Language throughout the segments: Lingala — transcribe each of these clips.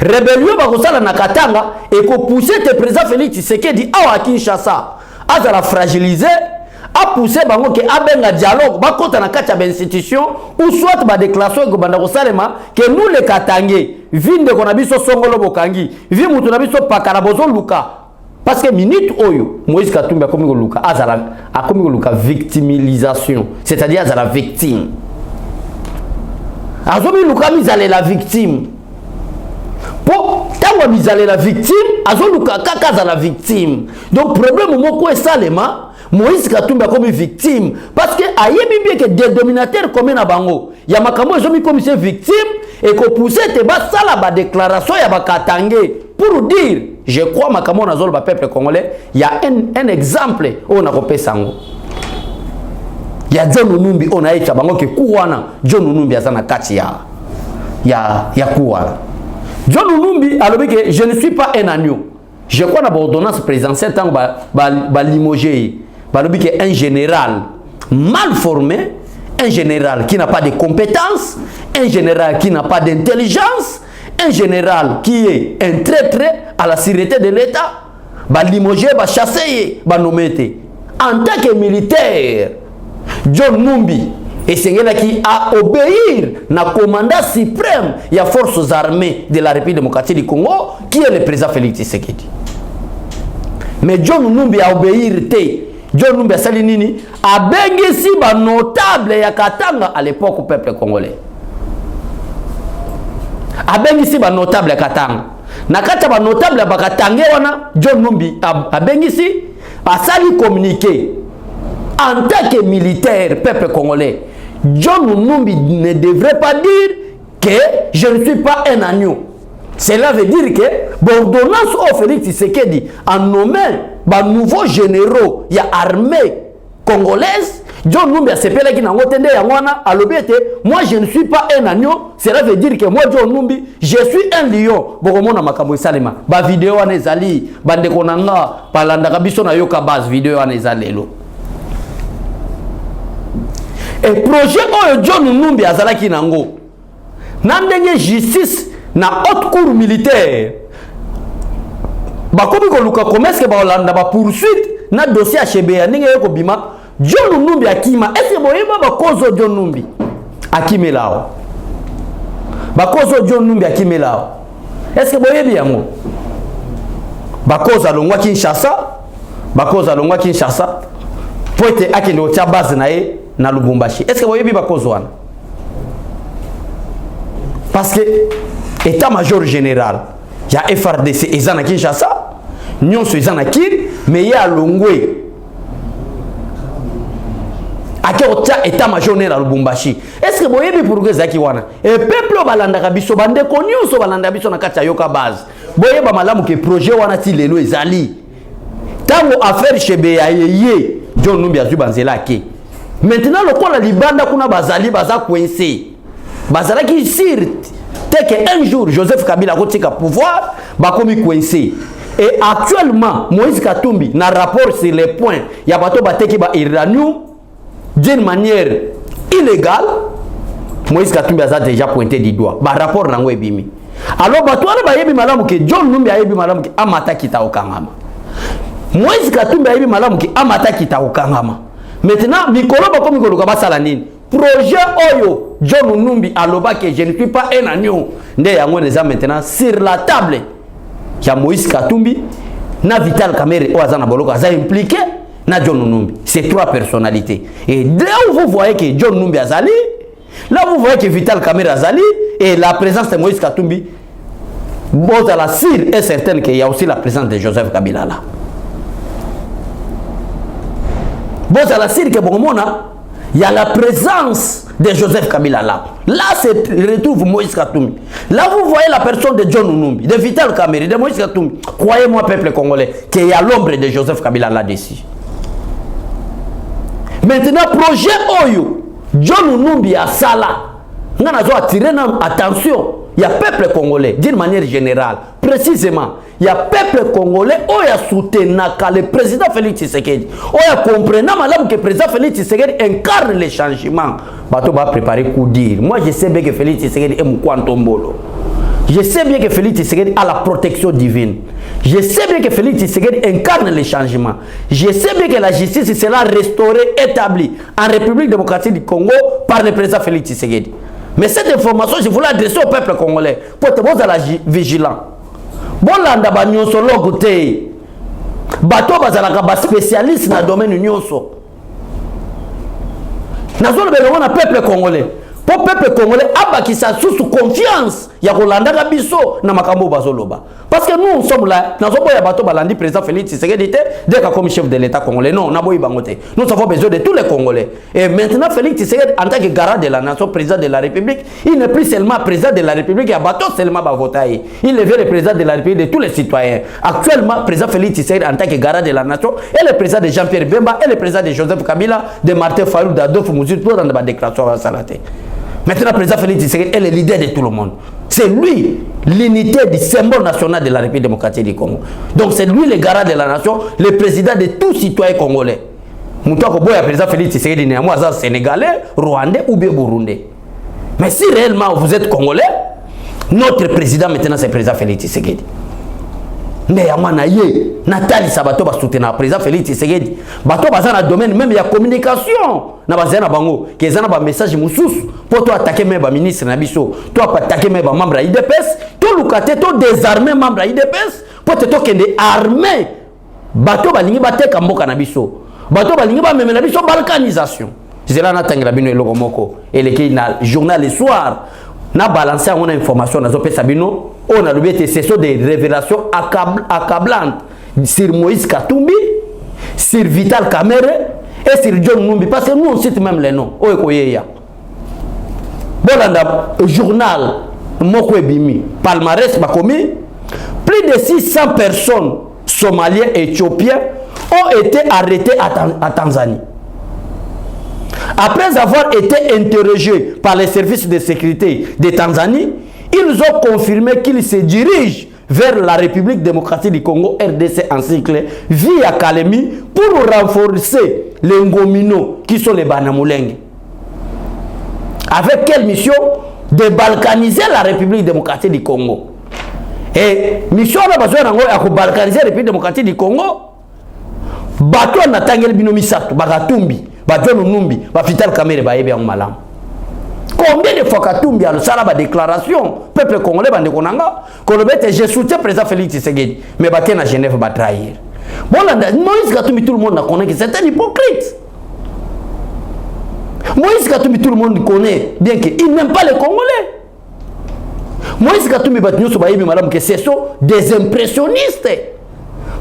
rébellion bakosala na Katanga et ko pousser te président Félix Tshisekedi awa Kinshasa azala fragiliser a pousser bango ke abenga dialogue bakota na kati ya institution ou soit ba déclaration ko banda kosalema que nous les Katangais vinde ko na biso songolo bokangi vi mutu na biso pakala bozo luka parce que minute oyo Moïse Katumbi akomi ko luka azala akomi ko luka victimisation, c'est-à-dire azala victime azomi luka mizale la victime pour tango mizale la victime azo luka kaka za la victime. Donc problème moko esalema Moïse Katumbi comme victime parce que ayebi bien que des dominateurs comme na bango ya makambo ezomi comme c'est victime et ko pousser te ba sala ba déclaration ya ba Katangais pour dire je crois makambo na zolo ba peuple congolais. Il y a un exemple on a repé sango ya John Numbi on a echa bango ke kuwana John Numbi azana kati ya kuwana John Numbi alobi que je ne suis pas un agneau. Je crois dans l'ordonnance présidentielle tant ba limogé balobi que un général mal formé, un général qui n'a pas de compétences, un général qui n'a pas d'intelligence, un général qui est un traître à la sécurité de l'État, ba limogé, ba chassé, ba nommé. En tant que militaire, John Numbi et c'est qui a obéir na commandant suprême des forces armées de la République démocratique du Congo qui est le président Félix Tshisekedi. Mais John Numbi a obéir te. John Numbi a sali nini a bengisi ba notable ya Katanga à l'époque au peuple congolais. A bengisi ba notable ya Katanga. Na kata ba notable ba Katanga wana John Numbi a bengisi a sali communiquer en tant que militaire peuple congolais. John Numbi ne devrait pas dire que je ne suis pas un agneau. Cela veut dire que l'ordonnance au Félix Tshisekedi a nommé les nouveaux généraux, il y a armée congolaise. John Numbi a sepelé qui n'a pas entendu à l'obéité. Moi je ne suis pas un agneau. Cela veut dire que moi John Numbi, je suis un lion. Bokomo na makambo salima. Ba vidéo anezali, bande konanga, palanda kabiso na yoka base vidéo anezalelo. Et projet oyo John Numbi azalaki nango na ndenge justice na haute cour militaire bakomi ko luka commerce ke ba olanda ba poursuite na dossier HBA ndenge yeko bima John Numbi akima. Est-ce que boyeba ba kozo John Numbi akimelao ba kozo John Numbi akimelao est-ce que boyebi yango ba kozo alongwa Kinshasa poete akende otia base na ye na Lubumbashi. Est-ce que vous voyez bakozwana? Parce que état-major général, il y a FRDC et Zana Kinshasa, Nyon so Zana Kin, mais il y a Longwe. Ake otia état-major na Lubumbashi. Est-ce que vous voyez pour que zaki wana? Et peuple balanda kabiso bande konyo so balanda biso na kati ya yoka base. Boye ba malamu ke projet wana ti lelo ezali. Tango affaire chebe ya yeye John Numbi azu banzela ke. Maintenant le quoi la libanda kuna bazali baza coincé bazala qui sir tel que un jour Joseph Kabila kotika pouvoir ba komi coincé et actuellement Moïse Katumbi na rapport sur les points ya bato bateki ba uranium d'une manière illégale. Moïse Katumbi a déjà pointé du doigt ba rapport nango ebimi. Alors bato ala ba yebi malamu ke John Numbi a yebi malamu ke amata kita okangama. Moïse Katumbi a yebi malamu ke amata kita okangama. Maintenant, Mikolo ba comme Mikolo basala nini? Projet oyo John Numbi aloba que je ne suis pas un agneau. Nde yango déjà maintenant sur la table. Ya Moïse Katumbi na Vital Kamerhe oazana boloko aza impliqué na John Numbi. C'est trois personnalités. Et là où vous voyez que John Numbi azali, là vous voyez que Vital Kamerhe azali et la présence de Moïse Katumbi, bon à la cire est certaine qu'il y a aussi la présence de Joseph Kabila là. Bon, à la Syrie que il y a la présence de Joseph Kabila là. Là, se retrouve Moïse Katumbi. Là, vous voyez la personne de John Numbi, de Vital Kamerhe, de Moïse Katumbi. Croyez-moi, peuple congolais, qu'il y a l'ombre de Joseph Kabila là-dessus. Maintenant, projet Oyo, John Numbi a Sala. Nous avons attiré notre attention. Il y a peuple congolais, d'une manière générale, précisément, il y a peuple congolais qui a soutenu le président Félix Tshisekedi. Qui a compris que le président Félix Tshisekedi incarne les changements. Bato va préparer coup dire. Moi, je sais bien que Félix Tshisekedi est mon quantombolo. Je sais bien que Félix Tshisekedi a la protection divine. Je sais bien que Félix Tshisekedi incarne les changements. Je sais bien que la justice sera restaurée, établie en République démocratique du Congo par le président Félix Tshisekedi. Mais cette information, je voulais adresser au peuple congolais pour être vigilant. Bon, landa ba nyonso logote. Bato bazalaka ba spécialiste dans le domaine nyonso. Nazolo belongo na peuple congolais. Pour le peuple congolais, qui sa sous confiance, il y a Rolanda Gabiso, na makambo bazoloba. Parce que nous sommes là, nous avons besoin de balandi président Félix Tshisekedi dès comme chef de l'État congolais. Non, nous avons besoin de tous les Congolais. Et maintenant, Félix Tshisekedi, en tant que garant de la nation, président de la République, il n'est plus seulement président de la République, il a bateau seulement voter. Il devient le président de la République de tous les citoyens. Actuellement, président Félix Tshisekedi, en tant que garant de la nation, est le président de Jean-Pierre Bemba, et le président de Joseph Kabila, de Martin Fayou, d'Adolphe Mouzou, tout dans la déclaration à Salaté. Maintenant, le président Félix Tshisekedi est le leader de tout le monde. C'est lui l'unité du symbole national de la République démocratique du Congo. Donc c'est lui le garant de la nation, le président de tous citoyens congolais. Moutouako Boya, président Félix Tshisekedi, n'est moi sénégalais, rwandais ou bien burundais. Mais si réellement vous êtes congolais, notre président maintenant c'est le président Félix Tshisekedi. Mais Nathalie Sabato va soutenir le président Félix Tshisekedi. Bato bazana dans le domaine même de la communication. Na bazana bango, qui ont un message moussous pour toi attaquer même le ministre Nabiso, toi attaquer même les membres de l'IDPS, toi lucate, toi désarmer les membres de l'IDPS, pour te toquer des armées. Bato balingi bate kamboka Nabiso. Bato balingi ba même Nabiso balkanisation. C'est là natangela bino eloko moko. Et le journal le soir, na balancer une information na zopé sabino. On a le ce sont des révélations accablantes sur Moïse Katumbi, sur Vital Kamerhe et sur John Numbi. Parce que nous, on cite même les noms. Bolanda, journal Mokwebimi, palmarès Bakomi, plus de 600 personnes somaliens et éthiopiens ont été arrêtés à Tanzanie. Après avoir été interrogés par les services de sécurité de Tanzanie, ils ont confirmé qu'ils se dirigent vers la République démocratique du Congo, RDC en cycle, via Kalemi, pour renforcer les Ngomino, qui sont les Banamouleng. Avec quelle mission? De balkaniser la République démocratique du Congo. Et mission a besoin de balkaniser la République démocratique du Congo. Bato na tangel binomisatu, bagatumbi, bato numbi, bafital kamere baebe en malam. Combien de fois Katumbi a le salaba déclaration, peuple congolais bande konanga, kolobete je soutiens président Félix Tshisekedi, mais baté na Genève va trahir. Bon là, Moïse Katumbi tout le monde connaît que c'est un hypocrite. Moïse Katumbi tout le monde connaît bien qu'il n'aime pas les Congolais. Moïse Katumbi batnyo so bayebi madame que ce sont des impressionnistes.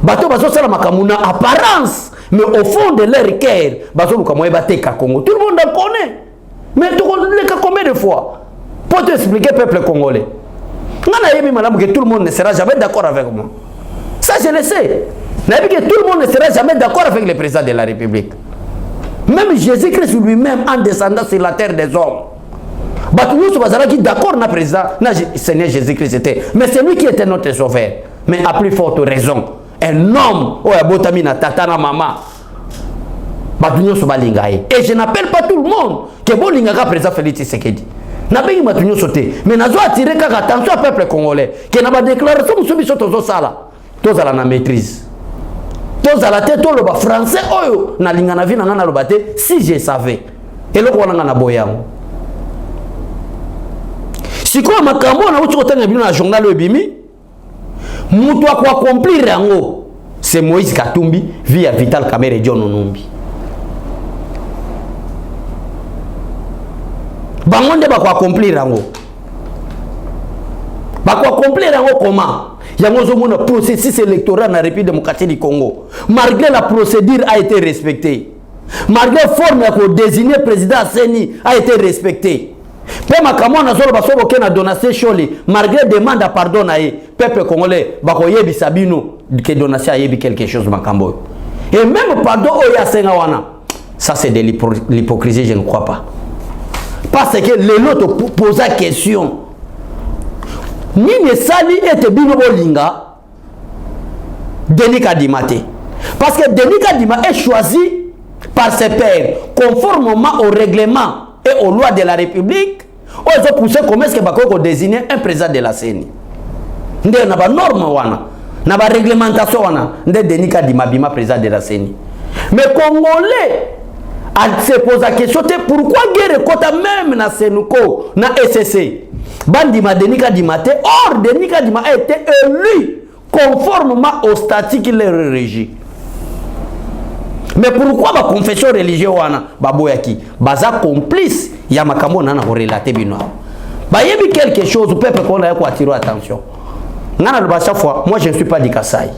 Bato bazo sala makamuna apparence, mais au fond de leur cœur, bazo lukamoye bateka Congo. Tout le monde en connaît. Mais tu connais combien de fois pour te expliquer peuple congolais? Madame que tout le monde ne sera jamais d'accord avec moi. Ça je le sais. Que tout le monde ne sera jamais d'accord avec le président de la République. Même Jésus-Christ lui-même en descendant sur la terre des hommes. Nous sommes d'accord avec le président, Seigneur Jésus-Christ était. Mais c'est lui qui était notre sauveur. Mais à plus forte raison, un homme, tata na maman. Et je n'appelle pas tout le monde que Bolingaka président Félix Tshisekedi. Mais nous avons attiré attention au peuple congolais. Que nous avons déclaré que nous sommes sala. Tous à la maîtrise. Tous à la tête, tous les français, na lingana vi na lobate si je savais. Et le roi na boyang. Si quoi makambo na uti kotanga bino na journal ebimi, mutu akwa accomplir yango. C'est Moïse Katumbi via Vital Kamerhe et John Numbi. Bangonde bako accomplir yango. Bako accomplir yango comment? Yango zomona processus électoral na République démocratique du Congo. Malgré la procédure a été respectée. Malgré la forme pour désigner président Seni a été respectée. Pour makamwa na zolo baso boke na donation choli, malgré demande à pardon na peuple congolais bako yebi sabino que donation a yebi quelque chose makambo. Et même pardon oya senga wana. Ça c'est de l'hypocrisie, je ne crois pas. Parce que les autres posent la question. Ni ne sali et bino bolinga Denis Kadimate. Parce que Denis Kadima est choisi par ses pairs conformément au règlement et aux lois de la République. Ils ont poussé comment est-ce que Bako désigner un président de la CENI. nde na ba norme wana na ba réglementation wana nde Denis Kadima bima président de la CENI. Mais Congolais a se pose la question pourquoi guerre kota même na Senuko na SSC bandima Denis Kadima te. Or Denis Kadima a été élu conformément au statut qui les régit. Mais pourquoi ba confession religieuse wana baboyaki baza complice ya makambo na relater bino ba yebi quelque chose peuple qu'on a quoi attirer attention ngana le chaque fois moi je ne suis pas du Kasaï,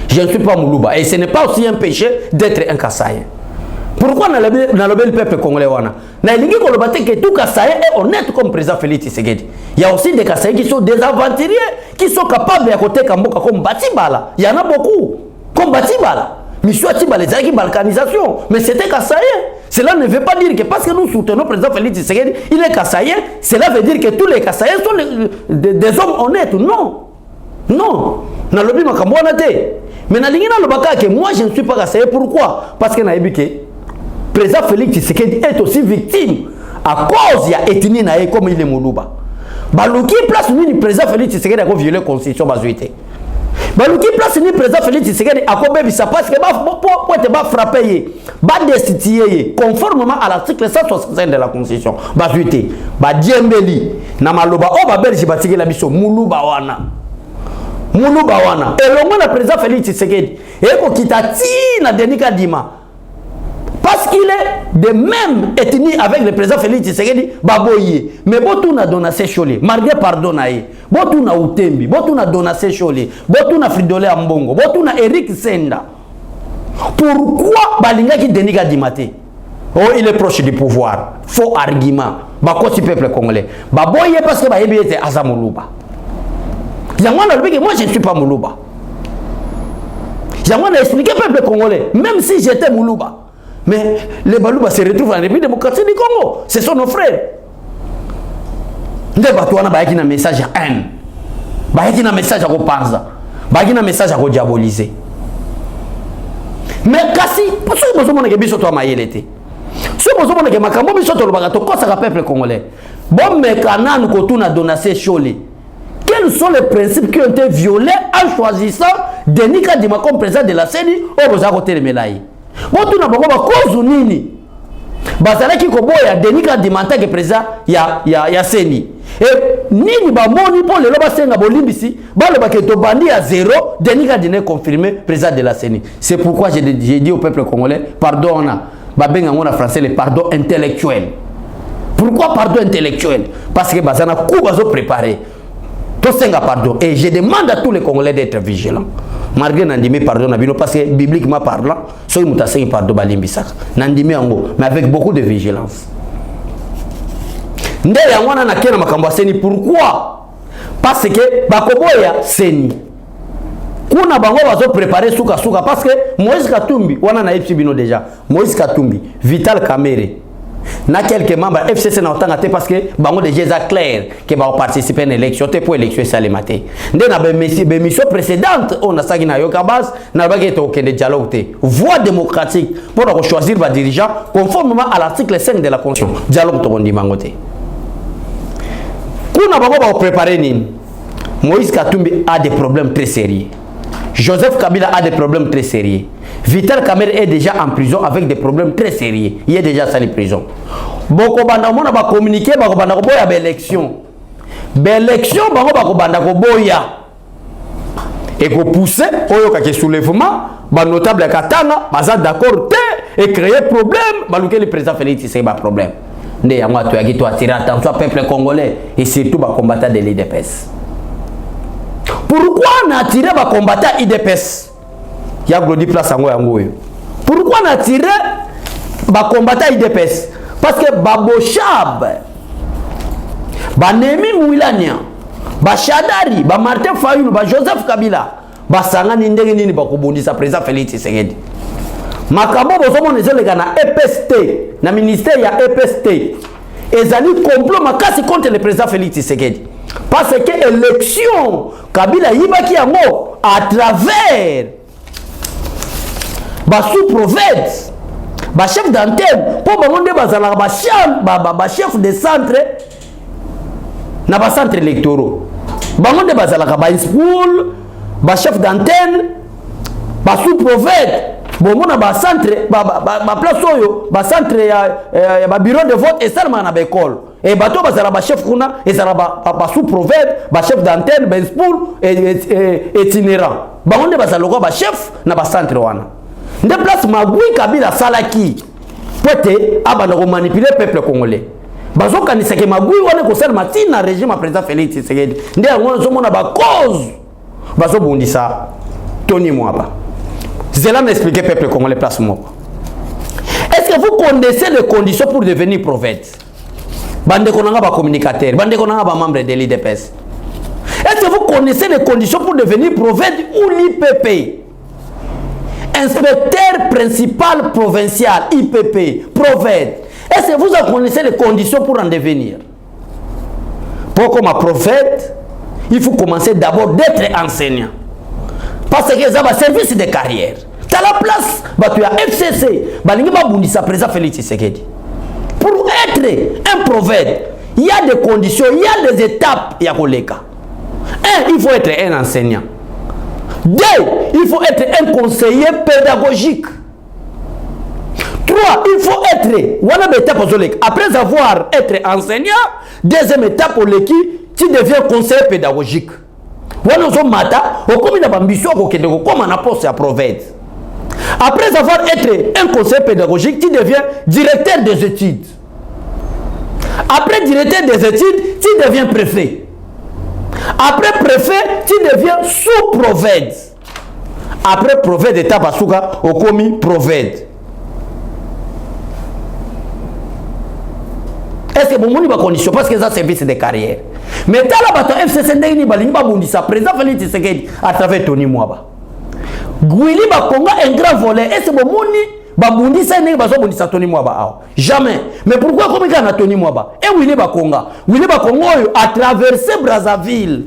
je ne suis pas Moulouba et ce n'est pas aussi un péché d'être un Kasaïen. Pourquoi na le peuple congolais wana na lingi ko le batte que tout Kasaïen est honnête comme président Félix Tshisekedi. Il y a aussi des Kasaïens qui sont des aventuriers qui sont capables à côté Kamboka comme Batibala. Il y en a beaucoup comme Batibala. Monsieur Atibala les qui balkanisation, mais c'était Kasaïen. Cela ne veut pas dire que parce que nous soutenons le président Félix Tshisekedi, il est Kasaïen, cela veut dire que tous les Kasaïens sont des hommes honnêtes. Non. Non. Na lobi makambo na te. Mais na lingina lobaka que moi je ne suis pas Kasaïen. Pourquoi? Parce que na ebike président Félix Tshisekedi est aussi victime à cause ya ethnie na comme il est Moulouba. Baluki place ni président Félix Tshisekedi a violé la constitution bazuité. Baluki place ni président Félix Tshisekedi a bebisa parce que ba frapper ba destituer conformément à l'article 165 de la constitution bazuité ba diembeli na maloba o ba belgi batiki la biso Moulouba wana et le monde président Félix Tshisekedi et ko kitati na Denis Kadima parce qu'il est de même ethnie avec le président Félix Tshisekedi baboye mais botuna Donassé Cholé margué pardonaye botuna Utembi botuna Donassé Cholé botuna Fridolé Ambongo botuna Eric Senda. Pourquoi balinga qui Denis Kadima te? Oh, il est proche du pouvoir. Faux argument. Bakosi peuple congolais baboye parce que ba yebi était Azamoulouba. Moi je ne suis pas Moulouba. J'ai expliqué au peuple congolais même si j'étais Moulouba. Mais les Balouba se retrouvent en République démocratique du Congo. Ce sont nos frères. Ndé batouana baaki na message à haine. Baaki na message à repenser. Baaki na message à rediaboliser. Mais kasi, parce que vous avez biso to mayelete. Si vous avez makambo biso to lobaka to kosa peuple congolais. Bon mais kananu ko tuna Donassé Cholé. Quels sont les principes qui ont été violés en choisissant Denis Kadima comme président de la CENI au besoin côté de Melayi? Botu na bango ba cause nini bazalaki ko boya Denis Kadima que président ya CENI et nini ba moni pour le loba senga bolimbisi ba le baketo bandi à zéro Denis Kadima confirmé président de la CENI. C'est pourquoi j'ai dit au peuple congolais pardon na ba benga ngona français le pardon intellectuel. Pourquoi pardon intellectuel? Parce que bazana ku bazo préparer to senga pardon et je demande à tous les Congolais d'être vigilants. Malgré Nandimi pardon Nabino parce que bibliquement parlant, ceux qui m'ont pardon Balimbisaka. Nandimi ango, mais avec beaucoup de vigilance. Ndé yangwana na kena makambo seni pourquoi? Parce que bakoboya seni. Kuna bango bazo préparer suka parce que Moïse Katumbi wana na bino déjà. Moïse Katumbi, Vital Kamerhe na quelques membres FCC na otanga te parce que bango déjà clair que va participer à une élection te pour élection ça les maté ndé na mission précédente on a sagi na yoka base na ba ke to kende dialogue te voie démocratique pour choisir va dirigeant conformément à l'article 5 de la constitution dialogue to ndi mangote kuna bango ba préparer ni Moïse Katumbi a des problèmes très sérieux, Joseph Kabila a des problèmes très sérieux, Vital Kamerhe est déjà en prison avec des problèmes très sérieux. Il est déjà sali prison. Boko banda mona ba communiquer ba banda ko boya ba élection. Ba élection ba ko banda ko boya. Et ko pousser oyo ka ke soulèvement ba notable katanga baza d'accord te et créer problème ba luke le président Félix c'est ba problème. Ndé yango to yaki to attirer attention peuple congolais et surtout ba combattants de l'IDPS. Pourquoi on a attiré ba combattants IDPS? Il y a Glody Place en Goyo. Pourquoi on a tiré ba combattant IDPS? Parce que Babochab, Nemi Mouilania, Chadari, Martin Fayoulou, Joseph Kabila, Sangani ndenge nini bakobondisa président Félix Tshisekedi. Makambo bozomo nezole kana EPST, na ministère ya EPST. Ezali complot makasi contre le président Félix Tshisekedi. Parce que élection Kabila yibaki yango à travers sous-prophète, chef d'antenne, pour chef de centre, na centre électoraux. bangonde bazalaka ba school ba chef d'antenne ba sous-prophète bomona ba centre ba place oyo ba centre ya ba bureau de vote et seulement na ba école et bato bazala ba chef kuna et sala ba sous-prophète ba chef d'antenne ba school et itinérant bangonde bazala ko ba chef na ba centre wana nde place Magui Kabila salaki pote abana ko manipuler peuple congolais bazo kanisa ke Magui wana ko sala matina régime président Félix Tshisekedi nde yango zo mona ba cause bazo bondisa Tony Mwaba. Zéla m'expliquer peuple congolais place Mwaba. Est-ce que vous connaissez les conditions pour devenir prophète? Bande konanga ba communicateur, bande konanga ba membre de l'IDPS. Est-ce que vous connaissez les conditions pour devenir prophète ou l'IPP? Inspecteur principal provincial, IPP, prophète. Est-ce que vous connaissez les conditions pour en devenir? Pour comme prophète, il faut commencer d'abord d'être enseignant. Parce que ça va service de carrière. Tu as la place, tu as FCC, président Félix Tshisekedi. Pour être un prophète, il y a des conditions, il y a des étapes. Il y a un, il faut être un enseignant. Deux, il faut être un conseiller pédagogique. Trois, il faut être, après avoir été enseignant, deuxième étape, tu deviens conseiller pédagogique. Après avoir été un conseiller pédagogique, tu deviens directeur des études. Après directeur des études, tu deviens préfet. Après préfet, tu deviens sous-prophète. Après prophète d'état basuka, au commis prophète. Est-ce que vous avez des conditions? Parce que ça c'est service de carrière. Mais dans la bataille FCC ndeni balinga bundisa président Félix Tshisekedi à travers Tony Mwaba. Gwili ba Konga un grand volet. Est-ce que vous babundisa ndeni bazo bundisa Tony Mwaba? Jamais. Mais pourquoi comme il y a Tony Mwaba? Et Willy ba Konga a traversé Brazzaville.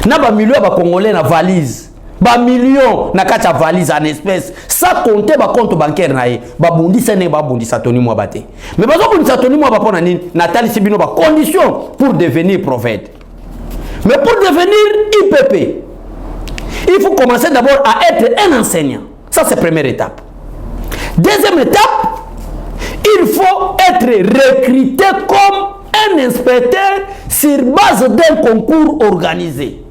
Na ba millions ba Congolais na valise. Ba millions na kacha valise en espèces. Ça compter ba compte bancaire na ye. Ba bundisa ndeni ba bundisa Tony Mwaba te. Mais bazo bundisa Tony Mwaba pona nini? Nathalie Sibino ba condition pour devenir prophète. Mais pour devenir IPP, il faut commencer d'abord à être un enseignant. Ça c'est la première étape. Deuxième étape, il faut être recruté comme un inspecteur sur base d'un concours organisé.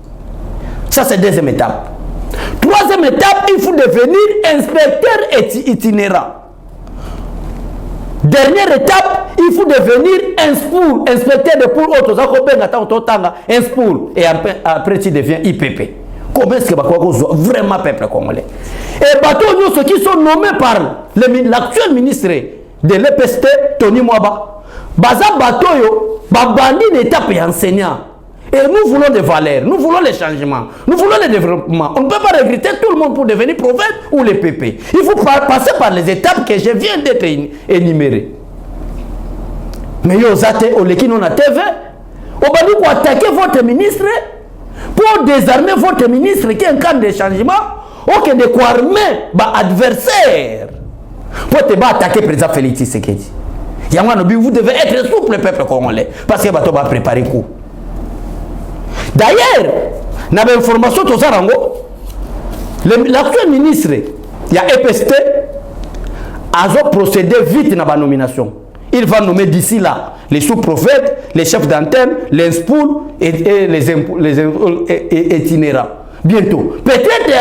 Ça c'est la deuxième étape. Troisième étape, il faut devenir inspecteur itinérant. Dernière étape, il faut devenir un spool, inspecteur de poule auto, un spool, et après tu deviens IPP. Comment est-ce que vraiment peuple congolais? Et bateau ceux qui sont nommés par l'actuel ministre de l'EPST, Tony Mwaba, baza bateau yo, babandi d'étape et enseignant. Et nous voulons des valeurs, nous voulons les changements, nous voulons le développement. On ne peut pas recruter tout le monde pour devenir prophète ou les PP. Il faut passer par les étapes que je viens d'être énumérées. Mais yo zate oleki non na TV, obandi ko attaquer votre ministre pour désarmer votre ministre qui incarne des changements, ou que de quoi armer ba adversaire pour te attaquer président Félix Tshisekedi. Vous devez être souple le peuple congolais parce que bato va préparer coup. D'ailleurs, dans l'information de Zarango, l'actuel ministre, il y a EPST, a procédé vite dans la nomination. Il va nommer d'ici là les sous-prophètes, les chefs d'antenne, les spools et les itinérants. Bientôt. Peut-être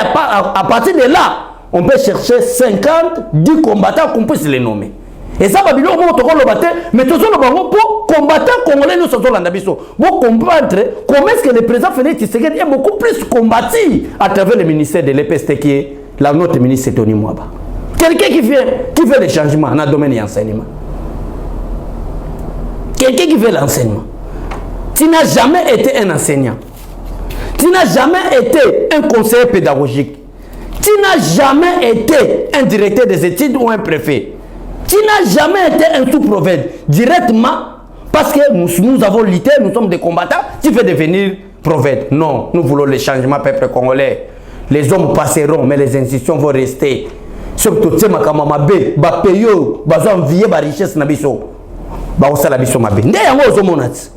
à partir de là, on peut chercher 50, 10 combattants qu'on puisse les nommer. Et ça va bien au monde mais tout ça pour combattre congolais nous sommes pour comprendre comment est-ce que le président Félix Tshisekedi est beaucoup plus combattu à travers le ministère de l'EPST qui est la notre ministre Tony Mwaba. Quelqu'un qui fait les changements dans le domaine de l'enseignement. Quelqu'un qui fait l'enseignement. Tu n'as jamais été un enseignant. Tu n'as jamais été un conseiller pédagogique. Tu n'as jamais été un directeur des études ou un préfet. Tu n'as jamais été un sous-prophète directement parce que nous avons lutté, nous sommes des combattants, tu veux devenir prophète. Non, nous voulons les changements peuple congolais. Les hommes passeront, mais les institutions vont rester. Surtout, c'est ma kamamabe, ba payo, ba envier ba richesse na biso. Ba osala biso mabe. Nde yango ozomonati.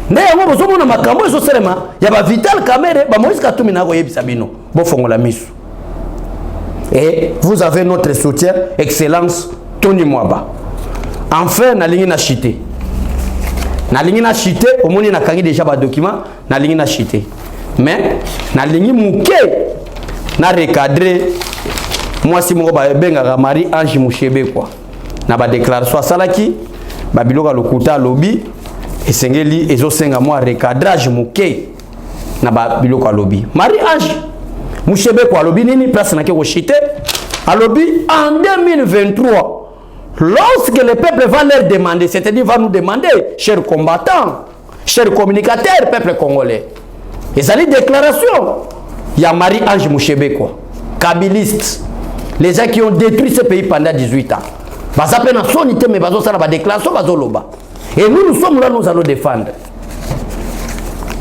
Ndé yango bozomo na makambo eso selema ya ba Vital Kamerhe ba Moïse Katumbi na ko yebisa bino bo fongola misu. Et vous avez notre soutien, Excellence Tony Mwaba. Enfin, na lingi na chité. Na lingi na chité, au moins na kangi déjà ba document, na lingi na chité. Mais na lingi muke na recadrer moi si mo ba benga Marie Ange Mushebe quoi. Na ba déclaration salaki, ba biloka lokuta lobby et sengeli ezo senga moi recadrage muke na ba biloka lobby. Marie Ange Mushebe quoi lobby nini place na ke ko chité. À lobby en 2023. Lorsque le peuple va leur demander, c'est-à-dire va nous demander, chers combattants, chers communicateurs, peuple congolais, et ça les déclarations, il y a Marie-Ange Mushebe quoi, kabiliste, les gens qui ont détruit ce pays pendant 18 ans. Bah ça peine en sonité, mais bah ça la déclaration, bah loba. Et nous sommes là, nous allons défendre.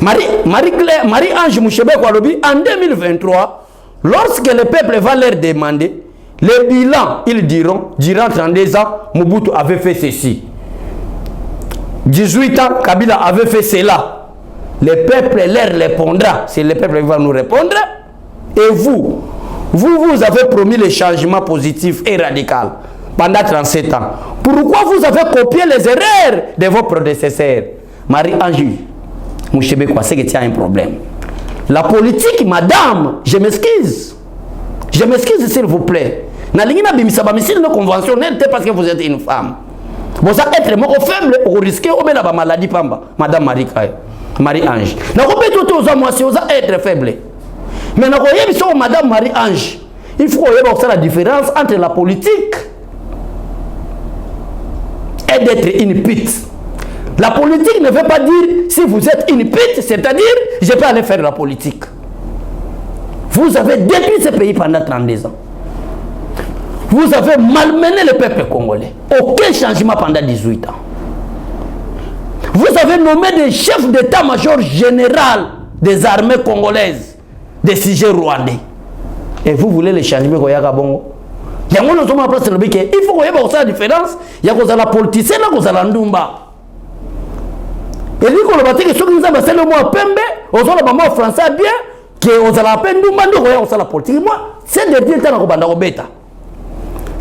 Marie-Ange Mushebe quoi, lobby en 2023, lorsque le peuple va leur demander. Les bilans, ils diront, durant 32 ans, Mobutu avait fait ceci. 18 ans, Kabila avait fait cela. Le peuple leur répondra. C'est le peuple qui va nous répondre. Et vous avez promis les changements positifs et radicaux pendant 37 ans. Pourquoi vous avez copié les erreurs de vos prédécesseurs? Marie-Ange Mushebe, c'est que tu as un problème. La politique, madame, je m'excuse. Je m'excuse s'il vous plaît. Na lingina bimisa ba misile no conventionnel parce que vous êtes une femme. Vous êtes être moko faible au risque au la maladie pamba madame Marie-Ange. Na ko beto to za moi si oza être faible. Mais na ko yebiso madame Marie-Ange. Il faut yeba la différence entre la politique et d'être une pute. La politique ne veut pas dire si vous êtes une pute, c'est-à-dire je peux aller faire la politique. Vous avez détruit ce pays pendant 32 ans. Vous avez malmené le peuple congolais. Aucun changement pendant 18 ans. Vous avez nommé des chefs d'état-major général des armées congolaises, des sujets rwandais. Et vous voulez les changements au Bongo. Il faut qu'il y ait la différence. Il y a la politicien, il y a la ndumba. Et lui, quand on va dire que ceux qui nous ont fait le mot pembe, on a le mot français bien. Que on a la peine de demander la politique. Moi, c'est de dire que on bêta.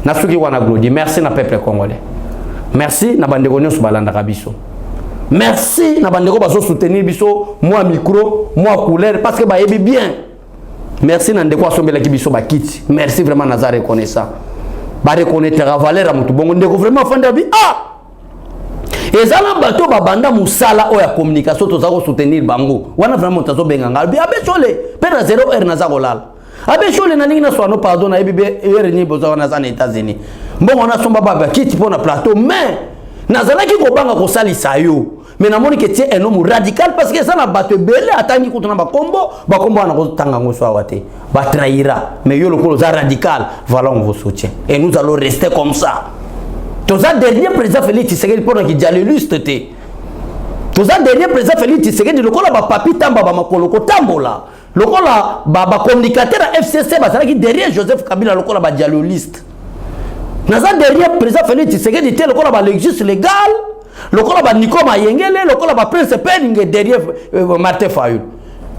Nasuki wana glodi. Merci na peuple congolais. Merci na bandeko nyo subalanda kabiso. Merci na bandeko baso soutenir biso moi micro, moi couleur parce que ba yebi bien. Merci na ndeko asombela ki biso ba kiti. Merci vraiment na za reconnaissant. Ba reconnaître la valeur à mutu bongo ndeko vraiment fanda bi et ça là bateau babanda musala o ya communication to za ko soutenir bango. Wana vraiment tazo benga ngalbi abe chole pena 0 heure na za kolala. Abe chole na ningi na swano pardon na ebibe heure ni boza na za na États-Unis. Mbongo na somba baba kiti pona plateau mais nazalaki ko banga ko salisa yo. Mais na moni que tie un homme radical parce que ça na bateau belé atangi kutuna bakombo na ko tanga ngoso awate. Ba trahira mais yo lokolo za radical voilà on vous soutient et nous allons rester comme ça. Toza dernier président Félix Tshisekedi pour qui dialéliste té. Toza dernier président Félix Tshisekedi lokola ba papi tamba ba makolo ko tambola. Lokola ba communicateur FCC ba sala qui derrière Joseph Kabila lokola ba dialéliste. Naza dernier président Félix Tshisekedi té lokola ba légis légal, lokola ba Nico Mayengele, lokola ba Prince Pening derrière Martin Fayulu.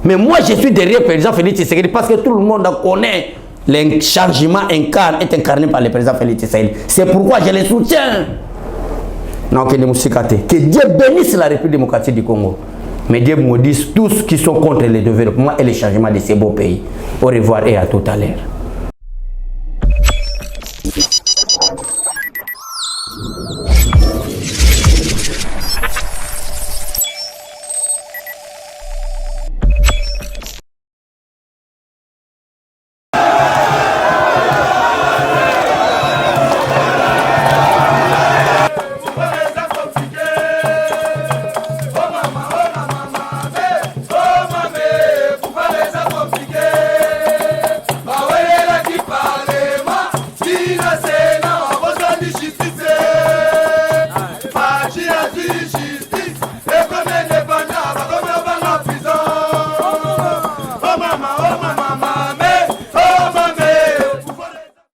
Mais moi je suis derrière président Félix Tshisekedi parce que tout le monde connaît. Le changement est incarné par le président Félix Tshisekedi. C'est pourquoi je les soutiens. Non, que Dieu bénisse la République démocratique du Congo. Mais Dieu maudisse tous qui sont contre le développement et le changement de ces beaux pays. Au revoir et à tout à l'heure.